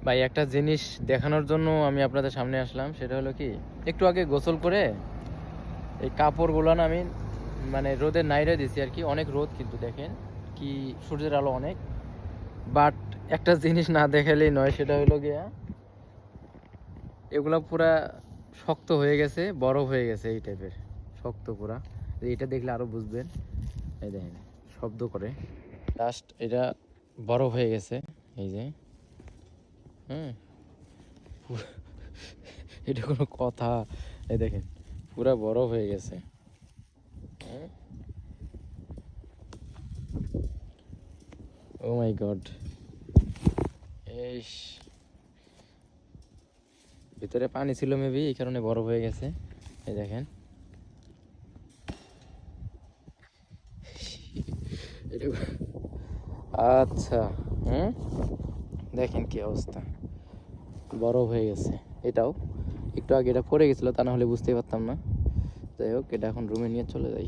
ভাই একটা জিনিস দেখানোর জন্য আমি আপনাদের সামনে আসলাম, সেটা হলো কি, একটু আগে গোসল করে এই কাপড়গুলো না আমি মানে রোদে নাইড়ে দিছি আর কি। অনেক রোদ কিন্তু দেখেন কি, সূর্যের আলো অনেক। বাট একটা জিনিস না দেখালেই নয়, সেটা হলো গিয়া এগুলা পুরা শক্ত হয়ে গেছে, বরফ হয়ে গেছে এই টাইপের, শক্ত পুরা। এটা দেখলে আরো বুঝবেন। এই দেখেন শব্দ করে, জাস্ট এটা বরফ হয়ে গেছে এই যে। হুম, এটা কোনো কথা? এই দেখেন পুরা বরফ হয়ে গেছে। ও মাই গড। এই ভিতরে পানি ছিল মেবি, এই কারণে বরফ হয়ে গেছে। এই দেখেন এটা। আচ্ছা। হুম, দেখেন কি অবস্থা, বরফ হয়ে গেছে। এটাও একটু আগে এটা পড়ে গেছিলো, তা না হলে বুঝতেই পারতাম না। যাই হোক, এটা এখন রুমে নিয়ে চলে যাই।